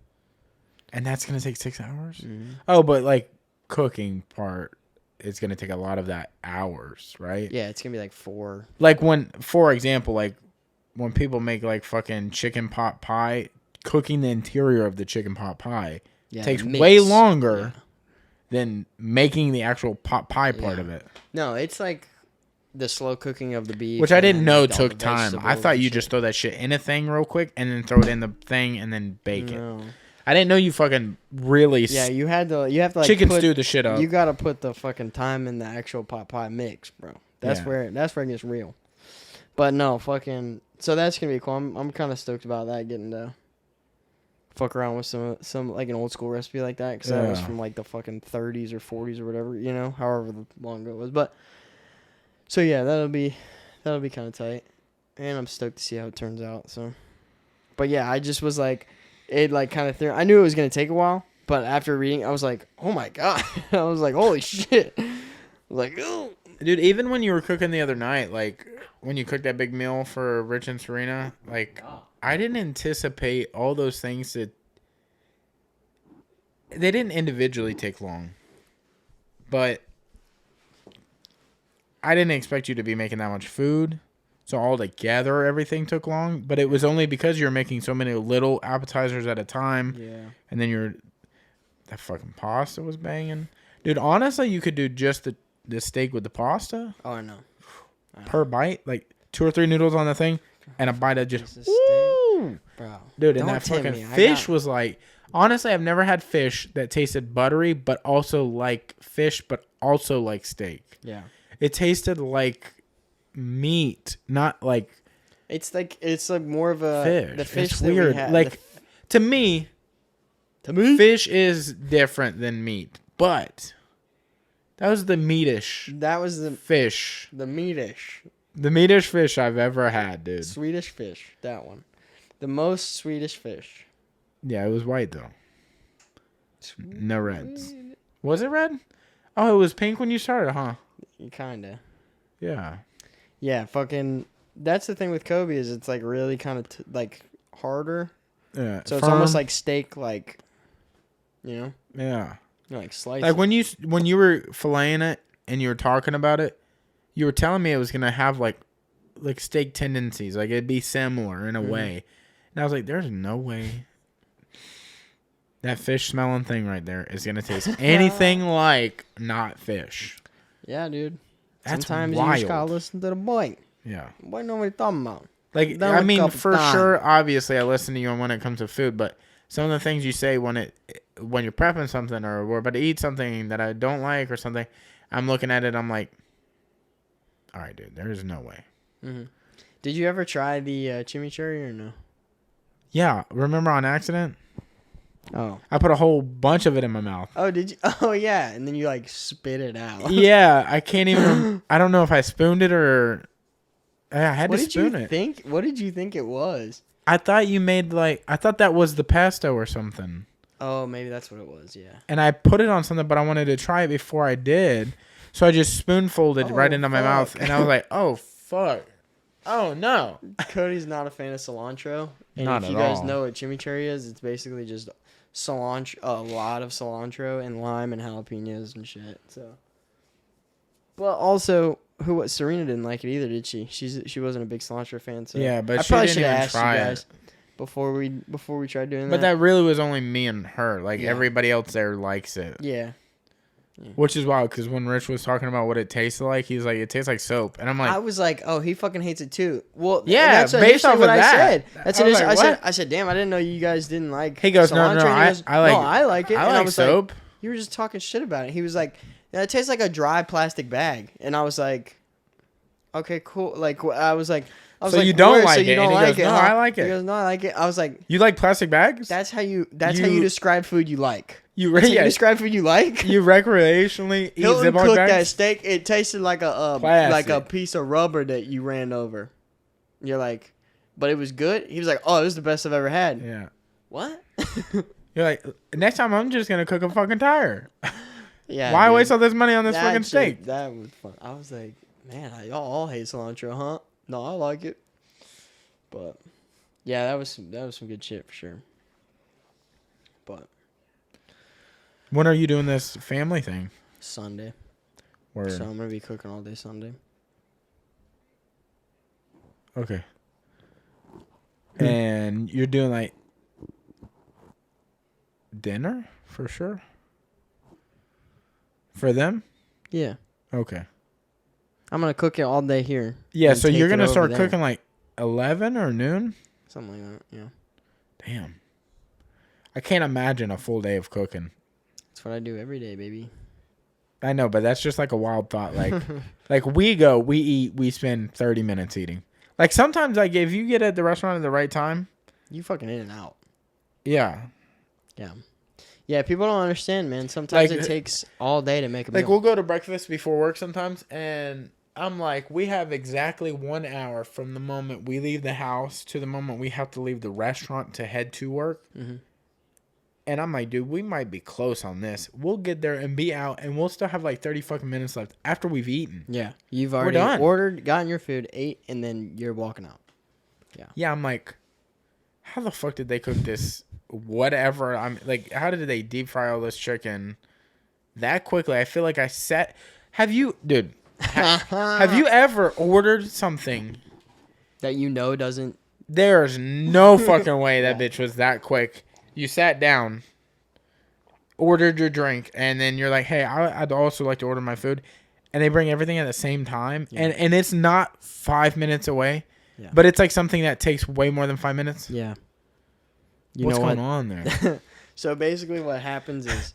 Speaker 1: And that's gonna take 6 hours.
Speaker 2: Mm-hmm.
Speaker 1: Oh, but like cooking part is gonna take a lot of that hours, right?
Speaker 2: Yeah, it's gonna be like 4.
Speaker 1: Like for example, like when people make like fucking chicken pot pie. Cooking the interior of the chicken pot pie takes way longer than making the actual pot pie part of it.
Speaker 2: No, it's like the slow cooking of the beef.
Speaker 1: Which I didn't know took time. I thought you just throw that shit in a thing real quick and then throw it in the thing and then bake it. I didn't know you fucking really...
Speaker 2: Yeah, you have to like
Speaker 1: chicken stew the shit up.
Speaker 2: You got to put the fucking time in the actual pot pie mix, bro. That's where it gets real. But no, fucking... So that's going to be cool. I'm kind of stoked about that, getting to... fuck around with some like an old school recipe like that, because that was from like the fucking 30s or 40s or whatever, however long ago it was. But so yeah, that'll be kind of tight, and I'm stoked to see how it turns out. So, but yeah, I just was like, it like kind of threw. I knew it was gonna take a while, but after reading, I was like, oh my god, I was like, holy shit, I was like, oh,
Speaker 1: dude. Even when you were cooking the other night, like when you cooked that big meal for Rich and Serena, like. I didn't anticipate all those things that they didn't individually take long, but I didn't expect you to be making that much food. So all together, everything took long. But it was only because you were making so many little appetizers at a time.
Speaker 2: Yeah.
Speaker 1: And then that fucking pasta was banging. Dude, honestly, you could do just the steak with the pasta.
Speaker 2: Oh, I know.
Speaker 1: Per bite. Like 2 or 3 noodles on the thing. And a bite of just...
Speaker 2: Woo! Bro.
Speaker 1: Dude, and that fucking fish was like... Honestly, I've never had fish that tasted buttery, but also like fish, but also like steak.
Speaker 2: Yeah.
Speaker 1: It tasted like meat, not like...
Speaker 2: It's like more of a...
Speaker 1: Fish.
Speaker 2: The fish
Speaker 1: it's
Speaker 2: that
Speaker 1: weird.
Speaker 2: we had,
Speaker 1: like, to me, fish is different than meat, but that was the meatish.
Speaker 2: That was the
Speaker 1: fish.
Speaker 2: The meatish.
Speaker 1: The meatish fish I've ever had, dude.
Speaker 2: Swedish fish. That one. The most Swedish fish.
Speaker 1: Yeah, it was white though. No reds. Was it red? Oh, it was pink when you started, huh?
Speaker 2: Kinda.
Speaker 1: Yeah.
Speaker 2: Yeah, fucking. That's the thing with Kobe is it's like really kind of like harder.
Speaker 1: Yeah.
Speaker 2: So it's almost like steak, like, you know.
Speaker 1: Yeah.
Speaker 2: Like slice.
Speaker 1: Like when you were filleting it and you were talking about it, you were telling me it was gonna have like steak tendencies, like it'd be similar in a way, and I was like, "There's no way that fish smelling thing right there is gonna taste anything like not fish."
Speaker 2: Yeah, dude.
Speaker 1: That's
Speaker 2: Sometimes
Speaker 1: wild.
Speaker 2: you just gotta listen to the boy.
Speaker 1: Yeah.
Speaker 2: What know what you're talking about?
Speaker 1: Like, I mean, for sure, obviously, I listen to you when it comes to food, but some of the things you say when you're prepping something or we're about to eat something that I don't like or something, I'm looking at it, I'm like, all right, dude, there's no way.
Speaker 2: Mm-hmm. Did you ever try the chimichurri or no?
Speaker 1: Yeah, remember on accident?
Speaker 2: Oh.
Speaker 1: I put a whole bunch of it in my mouth.
Speaker 2: Oh, did you? Oh, yeah, and then you like spit it out.
Speaker 1: Yeah, I can't even. I don't know if I spooned it or I had to spoon it.
Speaker 2: What did you think it was?
Speaker 1: I thought you made I thought that was the pesto or something.
Speaker 2: Oh, maybe that's what it was. Yeah.
Speaker 1: And I put it on something, but I wanted to try it before I did, so I just spoon-folded right into my mouth, and I was like, "Oh fuck, oh no."
Speaker 2: Cody's not a fan of cilantro, and
Speaker 1: Not
Speaker 2: if
Speaker 1: at
Speaker 2: you guys
Speaker 1: all.
Speaker 2: know what chimichurri is, it's basically just cilantro, a lot of cilantro and lime and jalapenos and shit. So. But also, Serena didn't like it either, did she? She wasn't a big cilantro fan, so
Speaker 1: Yeah, but
Speaker 2: I
Speaker 1: she
Speaker 2: probably
Speaker 1: didn't
Speaker 2: should have
Speaker 1: even
Speaker 2: asked you
Speaker 1: try
Speaker 2: guys
Speaker 1: it.
Speaker 2: before we tried doing
Speaker 1: But that really was only me and her. Like,
Speaker 2: Yeah.
Speaker 1: everybody else there likes it.
Speaker 2: Yeah.
Speaker 1: Which is wild, because when Rich was talking about what it tasted like, he's like, it tastes like soap. And I'm like,
Speaker 2: I was like, oh, he fucking hates it too. Well,
Speaker 1: yeah,
Speaker 2: that's
Speaker 1: based off of
Speaker 2: what
Speaker 1: that.
Speaker 2: I said. That's
Speaker 1: I was
Speaker 2: initially,
Speaker 1: like,
Speaker 2: I said, damn, I didn't know you guys didn't like.
Speaker 1: He goes, no,
Speaker 2: cilantro. And he goes,
Speaker 1: I like.
Speaker 2: No, I like it.
Speaker 1: I
Speaker 2: and
Speaker 1: like
Speaker 2: I was
Speaker 1: soap.
Speaker 2: Like, you were just talking shit about it. He was like, yeah, it tastes like a dry plastic bag, and I was like, okay, cool. Like I was like,
Speaker 1: So you don't like
Speaker 2: so
Speaker 1: it?
Speaker 2: you don't
Speaker 1: And he
Speaker 2: like
Speaker 1: goes,
Speaker 2: it?
Speaker 1: no,
Speaker 2: huh?
Speaker 1: I like it.
Speaker 2: He goes, no, I like it. I was like,
Speaker 1: You like plastic bags?
Speaker 2: that's how you describe food you like.
Speaker 1: You
Speaker 2: That's how you describe food you like.
Speaker 1: You recreationally eat
Speaker 2: Hilton
Speaker 1: Ziploc
Speaker 2: cooked
Speaker 1: bags?
Speaker 2: that steak. It tasted like a
Speaker 1: Plastic.
Speaker 2: piece of rubber that you ran over. You're like, but it was good. He was like, oh, it was the best I've ever had.
Speaker 1: Yeah.
Speaker 2: What?
Speaker 1: You're like, next time I'm just gonna cook a fucking tire.
Speaker 2: Yeah.
Speaker 1: Why
Speaker 2: dude.
Speaker 1: waste all this money on this
Speaker 2: That
Speaker 1: fucking
Speaker 2: shit-
Speaker 1: steak?
Speaker 2: That was fun. I was like, man, y'all all hate cilantro, huh? No, I like it. But yeah, that was some good shit for sure. But
Speaker 1: When are you doing this family thing?
Speaker 2: Sunday,
Speaker 1: Or
Speaker 2: so I'm gonna be cooking all day Sunday.
Speaker 1: okay. And you're doing like dinner for sure? For them?
Speaker 2: Yeah,
Speaker 1: Okay.
Speaker 2: I'm gonna cook it all day here.
Speaker 1: Yeah,
Speaker 2: and
Speaker 1: so
Speaker 2: take
Speaker 1: you're
Speaker 2: it
Speaker 1: gonna
Speaker 2: over
Speaker 1: start
Speaker 2: there.
Speaker 1: cooking like 11 or noon?
Speaker 2: Something like that. Yeah,
Speaker 1: Damn. I can't imagine a full day of cooking.
Speaker 2: that's what I do every day, baby.
Speaker 1: I know, but that's just like a wild thought. Like we eat, we spend 30 minutes eating. Like sometimes, like if you get at the restaurant at the right time,
Speaker 2: You fucking in and out.
Speaker 1: yeah.
Speaker 2: Yeah. Yeah, people don't understand, man. Sometimes
Speaker 1: Like,
Speaker 2: it takes all day to make a
Speaker 1: Like
Speaker 2: meal.
Speaker 1: we'll go to breakfast before work sometimes, and I'm like, we have exactly 1 hour from the moment we leave the house to the moment we have to leave the restaurant to head to work.
Speaker 2: Mm-hmm.
Speaker 1: And I'm like, dude, we might be close on this. We'll get there and be out, and we'll still have like 30 fucking minutes left after we've eaten.
Speaker 2: Yeah, you've already
Speaker 1: done.
Speaker 2: ordered, gotten your food, ate, and then you're walking out.
Speaker 1: Yeah, I'm like, how the fuck did they cook this? Whatever. I'm like, how did they deep fry all this chicken that quickly? I feel like have you, dude, have you ever ordered something
Speaker 2: That doesn't.
Speaker 1: There's no fucking way that bitch was that quick. You sat down, ordered your drink, and then you're like, hey, I'd also like to order my food. And they bring everything at the same time. Yeah. And it's not 5 minutes away. Yeah. But it's like something that takes way more than 5 minutes.
Speaker 2: Yeah.
Speaker 1: What's going on there?
Speaker 2: So basically what happens is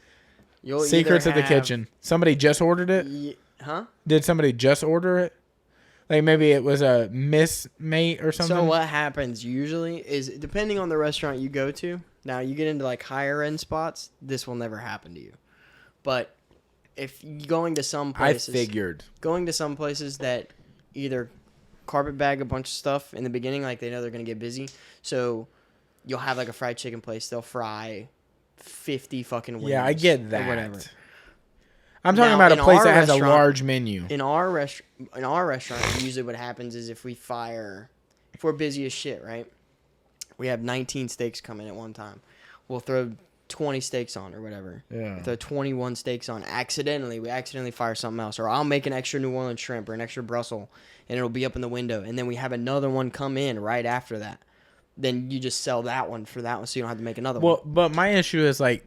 Speaker 2: you'll
Speaker 1: Secrets of the kitchen. Somebody just ordered it?
Speaker 2: Huh?
Speaker 1: Did somebody just order it? Like maybe it was a missmate or something?
Speaker 2: So what happens usually is, depending on the restaurant you go to, now you get into like higher end spots, this will never happen to you. But if you're going to some places, going to some places that either carpet bag a bunch of stuff in the beginning, like they know they're going to get busy. So you'll have like a fried chicken place. They'll fry 50 fucking wings.
Speaker 1: Yeah, I get that. Or whatever. I'm talking about a place that has a large menu.
Speaker 2: In our restaurant, usually what happens is if we're busy as shit, right? We have 19 steaks coming at one time. We'll throw 20 steaks on or whatever.
Speaker 1: Yeah.
Speaker 2: We'll throw 21 steaks on. We accidentally fire something else. Or I'll make an extra New Orleans shrimp or an extra Brussels, and it'll be up in the window. And then we have another one come in right after that. Then you just sell that one for that one, so you don't have to make another one.
Speaker 1: Well, but my issue is like,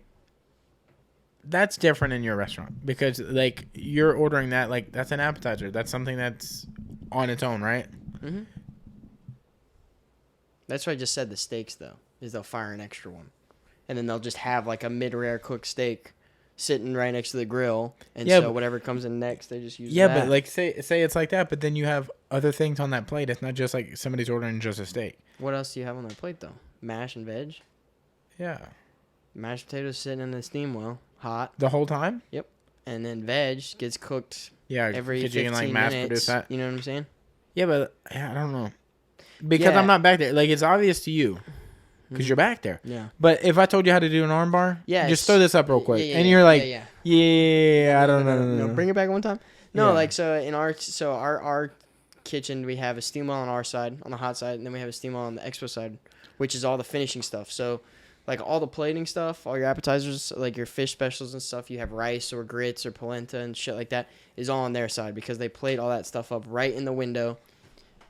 Speaker 1: that's different in your restaurant because like you're ordering that, like that's an appetizer. That's something that's on its own, right?
Speaker 2: Mm-hmm. That's what I just said. The steaks though is they'll fire an extra one, and then they'll just have like a mid-rare cooked steak sitting right next to the grill, and so whatever comes in next, they just use.
Speaker 1: Yeah, but like say it's like that, but then you have other things on that plate. It's not just like somebody's ordering just a steak.
Speaker 2: What else do you have on that plate though? Mash and veg.
Speaker 1: Yeah.
Speaker 2: Mashed potatoes sitting in the steam well. Hot
Speaker 1: the whole time.
Speaker 2: Yep, and then veg gets cooked.
Speaker 1: Yeah,
Speaker 2: every 15
Speaker 1: you can, like, mass produce that.
Speaker 2: You know what I'm saying?
Speaker 1: Yeah, but I don't know because I'm not back there. Like it's obvious to you because you're back there.
Speaker 2: Yeah.
Speaker 1: But if I told you how to do an armbar, just throw this up real quick, and you're like, I don't know.
Speaker 2: No, bring it back one time. No, like so in our kitchen we have a steam well on our side, on the hot side, and then we have a steam well on the expo side, which is all the finishing stuff. So. Like all the plating stuff, all your appetizers, like your fish specials and stuff, you have rice or grits or polenta and shit like that is all on their side because they plate all that stuff up right in the window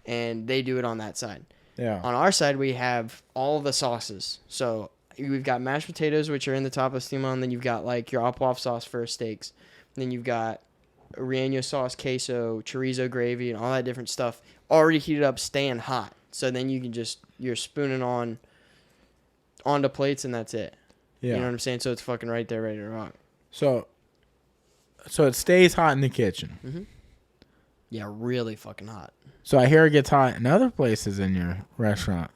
Speaker 2: and they do it on that side.
Speaker 1: Yeah.
Speaker 2: On our side, we have all the sauces. So we've got mashed potatoes, which are in the top of the steam, and then you've got like your op sauce for steaks. And then you've got relleno sauce, queso, chorizo gravy, and all that different stuff already heated up, staying hot. So then you can you're spooning onto plates and that's it. Yeah. You know what I'm saying? So it's fucking right there, ready to rock.
Speaker 1: So it stays hot in the kitchen.
Speaker 2: Mm-hmm. Yeah, really fucking hot.
Speaker 1: So I hear it gets hot in other places in your restaurant.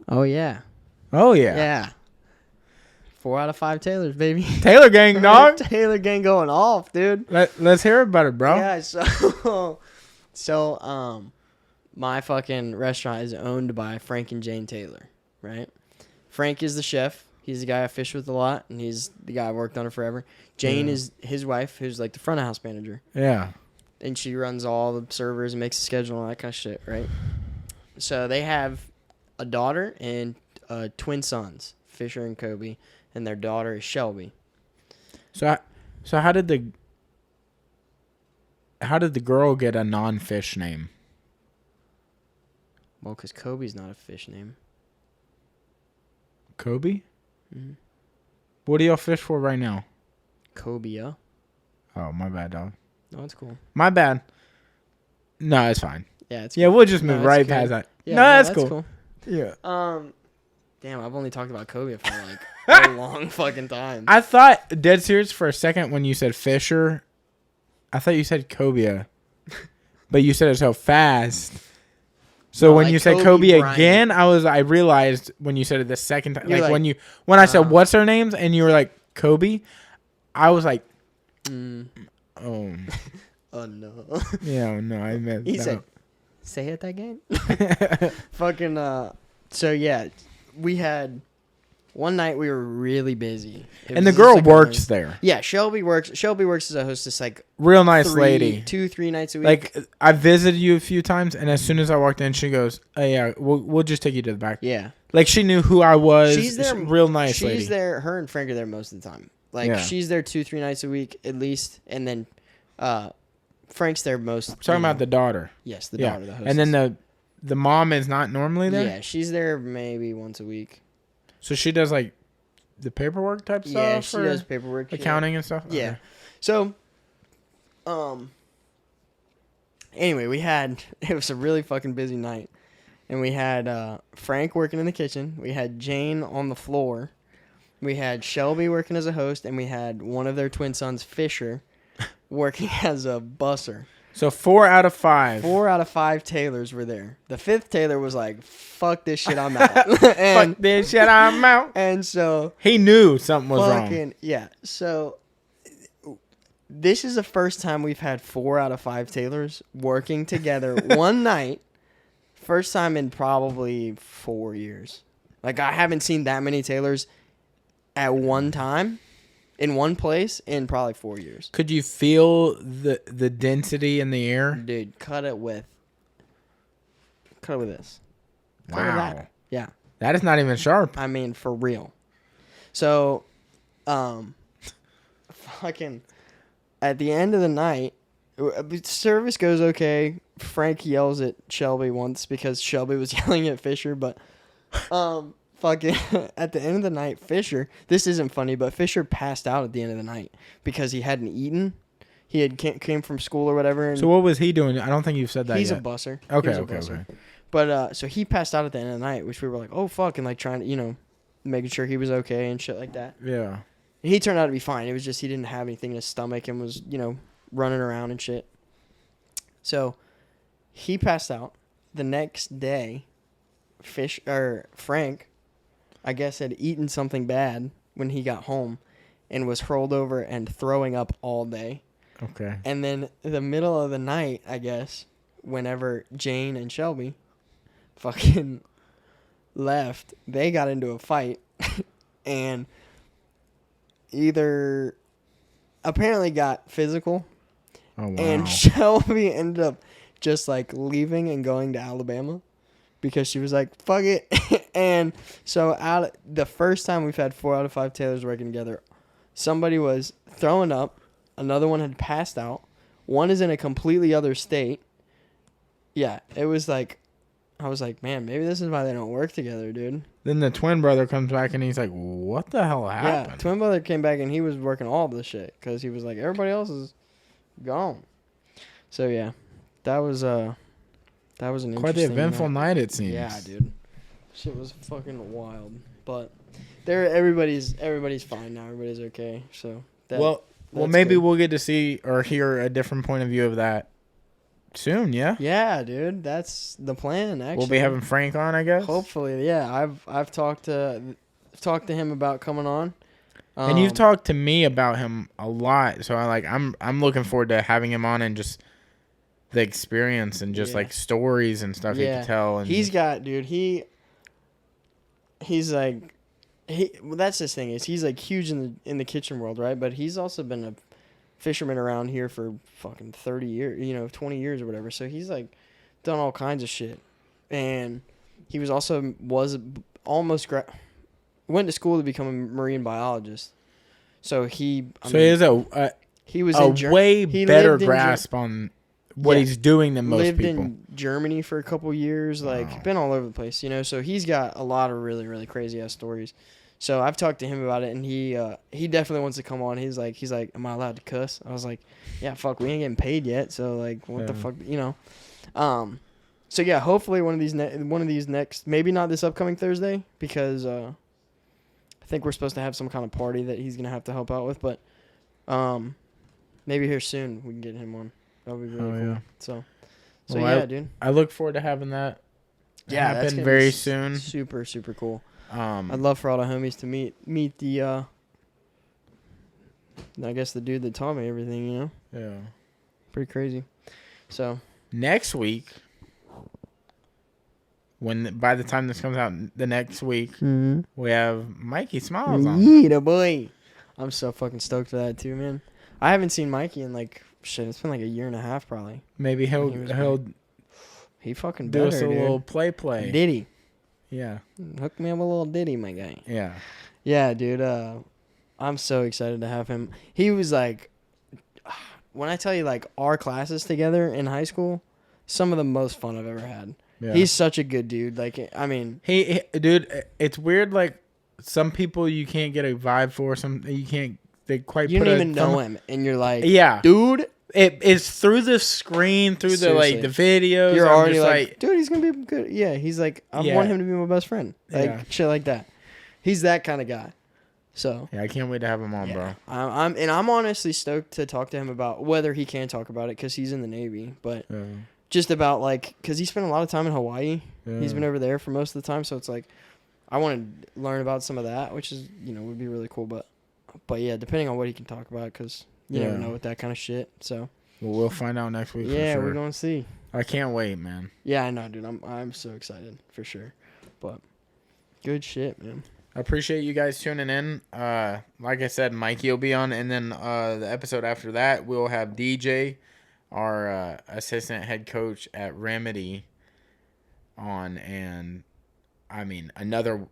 Speaker 2: Oh, yeah.
Speaker 1: Oh, yeah.
Speaker 2: Yeah. 4 out of 5 Taylors, baby.
Speaker 1: Taylor gang, dog.
Speaker 2: Taylor gang going off, dude.
Speaker 1: Let's hear about it, bro.
Speaker 2: Yeah, so my fucking restaurant is owned by Frank and Jane Taylor, right? Frank is the chef. He's the guy I fish with a lot, and he's the guy I worked on it forever. Jane is his wife, who's like the front of house manager.
Speaker 1: Yeah.
Speaker 2: And she runs all the servers and makes the schedule and all that kind of shit, right? So they have a daughter and twin sons, Fisher and Kobe, and their daughter is Shelby.
Speaker 1: So how did the girl get a non-fish name?
Speaker 2: Well, because Kobe's not a fish name.
Speaker 1: Kobe?
Speaker 2: Mm-hmm.
Speaker 1: What do y'all fish for right now?
Speaker 2: Cobia.
Speaker 1: Oh, my bad, dog.
Speaker 2: No, it's cool.
Speaker 1: My bad. No, it's fine.
Speaker 2: Yeah, it's
Speaker 1: cool. Yeah, we'll just move right past that.
Speaker 2: Yeah,
Speaker 1: no, that's cool. Yeah.
Speaker 2: Damn, I've only talked about Cobia for like a long fucking time.
Speaker 1: I thought, dead serious for a second when you said Fisher, I thought you said Cobia. But you said it so fast. So when like you said Kobe again, I realized when you said it the second time, like when I said what's their names and you were like Kobe, I was like, oh,
Speaker 2: oh no,
Speaker 1: yeah, no, I meant.
Speaker 2: He said, say it again. Fucking so yeah, we had one night we were really busy.
Speaker 1: And the girl works there.
Speaker 2: Yeah, Shelby works as a hostess, like
Speaker 1: real nice lady.
Speaker 2: 2-3 nights a week.
Speaker 1: Like I visited you a few times, and as soon as I walked in, she goes, "Oh yeah, we'll just take you to the back."
Speaker 2: Yeah,
Speaker 1: like she knew who I was.
Speaker 2: She's there.
Speaker 1: Real nice lady.
Speaker 2: She's there. Her and Frank are there most of the time. Like she's there 2-3 nights a week at least, and then Frank's there most.
Speaker 1: I'm talking about the daughter.
Speaker 2: Yes, the daughter. The hostess.
Speaker 1: And then the mom is not normally there?
Speaker 2: Yeah, she's there maybe once a week.
Speaker 1: So she does like the paperwork type stuff?
Speaker 2: Yeah, she does paperwork.
Speaker 1: Accounting and stuff?
Speaker 2: Yeah.
Speaker 1: Okay.
Speaker 2: So, anyway, it was a really fucking busy night. And we had Frank working in the kitchen. We had Jane on the floor. We had Shelby working as a host. And we had one of their twin sons, Fisher, working as a busser.
Speaker 1: So 4 out of 5.
Speaker 2: 4 out of 5 Taylors were there. The 5th Taylor was like, fuck this shit, I'm out.
Speaker 1: Fuck this shit, I'm out.
Speaker 2: And so...
Speaker 1: He knew something was wrong.
Speaker 2: Yeah. So, this is the first time we've had 4 out of 5 Taylors working together one night. First time in probably 4 years. Like, I haven't seen that many Taylors at one time in one place in probably 4 years.
Speaker 1: Could you feel the density in the air?
Speaker 2: Dude, cut it with this. Cut it with
Speaker 1: Wow.
Speaker 2: that. Yeah.
Speaker 1: That is not even sharp.
Speaker 2: I mean, for real. So, fucking, at the end of the night, service goes okay. Frank yells at Shelby once because Shelby was yelling at Fisher, but, fucking, at the end of the night, Fisher, this isn't funny, but Fisher passed out at the end of the night because he hadn't eaten. He had came from school or whatever. And
Speaker 1: so what was he doing? I don't think you've said that
Speaker 2: he's
Speaker 1: yet.
Speaker 2: a busser.
Speaker 1: Okay.
Speaker 2: But, so he passed out at the end of the night, which we were like, oh, fuck, and, like, trying to, making sure he was okay and shit like that.
Speaker 1: Yeah.
Speaker 2: And he turned out to be fine. It was just he didn't have anything in his stomach and was, running around and shit. So, he passed out. The next day, Frank, I guess, had eaten something bad when he got home and was hurled over and throwing up all day.
Speaker 1: Okay.
Speaker 2: And then the middle of the night, I guess, whenever Jane and Shelby fucking left, they got into a fight and either apparently got physical.
Speaker 1: Oh, wow.
Speaker 2: And Shelby ended up just like leaving and going to Alabama because she was like, fuck it. And so the first time we've had 4 out of 5 Taylors working together, somebody was throwing up. Another one had passed out. One is in a completely other state. Yeah, it was like, I was like, man, maybe this is why they don't work together, dude.
Speaker 1: Then the twin brother comes back and he's like, what the hell happened?
Speaker 2: Yeah, twin brother came back and he was working all this shit because he was like, everybody else is gone. So, yeah, that was an interesting
Speaker 1: Quite the eventful night, it seems.
Speaker 2: Yeah, dude. Shit was fucking wild. But everybody's fine now. Everybody's okay. So,
Speaker 1: well, maybe
Speaker 2: good.
Speaker 1: We'll get to see or hear a different point of view of that soon, yeah?
Speaker 2: Yeah, dude. That's the plan, actually.
Speaker 1: We'll be having Frank on, I guess?
Speaker 2: Hopefully, yeah. I've talked to him about coming on.
Speaker 1: And you've talked to me about him a lot, so I'm looking forward to having him on and just the experience and just like stories and stuff he can tell. And
Speaker 2: he's got, dude. He's like, well, that's his thing is he's like huge in the kitchen world, right? But he's also been a fisherman around here for fucking 30 years, 20 years or whatever. So he's like done all kinds of shit, and he was almost went to school to become a marine biologist. So he was in
Speaker 1: way better grasp on what he's doing than most
Speaker 2: lived
Speaker 1: people.
Speaker 2: in Germany for a couple years, been all over the place, so he's got a lot of really, really crazy ass stories. So I've talked to him about it, and he definitely wants to come on. He's like, am I allowed to cuss? I was like, yeah, fuck, we ain't getting paid yet, so like, what the fuck, So yeah, hopefully one of these next, maybe not this upcoming Thursday because I think we're supposed to have some kind of party that he's gonna have to help out with, but maybe here soon we can get him on. That would be really cool.
Speaker 1: Yeah.
Speaker 2: So yeah, dude.
Speaker 1: I look forward to having that happen very soon.
Speaker 2: Super, super cool. I'd love for all the homies to meet the I guess the dude that taught me everything,
Speaker 1: Yeah.
Speaker 2: Pretty crazy. So
Speaker 1: next week, by the time this comes out the next week, we have Mikey Smiles on.
Speaker 2: Yeah, boy. I'm so fucking stoked for that too, man. I haven't seen Mikey in it's been like a year and a half probably.
Speaker 1: Maybe
Speaker 2: he fucking
Speaker 1: do
Speaker 2: better,
Speaker 1: us a
Speaker 2: dude.
Speaker 1: little play.
Speaker 2: Ditty.
Speaker 1: Yeah.
Speaker 2: Hook me up a little ditty, my guy.
Speaker 1: Yeah.
Speaker 2: Yeah, dude. I'm so excited to have him. He was like, when I tell you, like, our classes together in high school, some of the most fun I've ever had.
Speaker 1: Yeah.
Speaker 2: He's such a good dude. Like, I mean,
Speaker 1: dude, it's weird. Like, some people you can't get a vibe for. Some you can't. They quite.
Speaker 2: you
Speaker 1: put
Speaker 2: don't
Speaker 1: a
Speaker 2: even know him, and you're like,
Speaker 1: yeah,
Speaker 2: dude.
Speaker 1: It's through the screen, through
Speaker 2: Seriously.
Speaker 1: the videos.
Speaker 2: You're
Speaker 1: I'm
Speaker 2: already
Speaker 1: just
Speaker 2: like, dude, he's gonna be good. Yeah, he's like, I want him to be my best friend. Like shit like that. He's that kind of guy. So
Speaker 1: yeah, I can't wait to have him on, bro.
Speaker 2: I'm honestly stoked to talk to him about whether he can talk about it because he's in the Navy, but just about like because he spent a lot of time in Hawaii. Yeah. He's been over there for most of the time, so it's like I want to learn about some of that, which is would be really cool. But yeah, depending on what he can talk about, because you never know with that kind of shit. So
Speaker 1: we'll find out next week.
Speaker 2: Yeah,
Speaker 1: for sure.
Speaker 2: We're gonna see.
Speaker 1: I can't wait, man.
Speaker 2: Yeah, I know, dude. I'm so excited for sure. But good shit, man.
Speaker 1: I appreciate you guys tuning in. Like I said, Mikey will be on, and then the episode after that, we'll have DJ, our assistant head coach at Remedy, on, and I mean another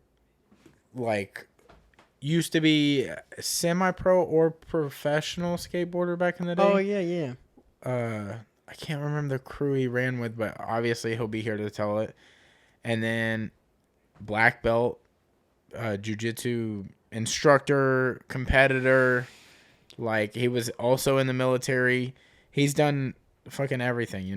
Speaker 1: like used to be semi-pro or professional skateboarder back in the day.
Speaker 2: Oh yeah.
Speaker 1: I can't remember the crew he ran with, but obviously he'll be here to tell it. And then black belt, jiu-jitsu instructor, competitor. Like, he was also in the military. He's done fucking everything,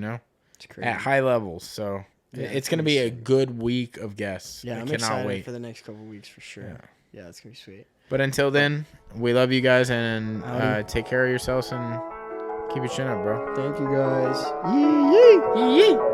Speaker 2: It's crazy.
Speaker 1: at high levels. So it's going to be a good week of guests.
Speaker 2: Yeah, I'm excited for the next couple weeks for sure. Yeah, it's going to be sweet.
Speaker 1: But until then, we love you guys, and take care of yourselves and keep your chin up, bro.
Speaker 2: Thank you, guys. Yee yee.
Speaker 1: Yee yee.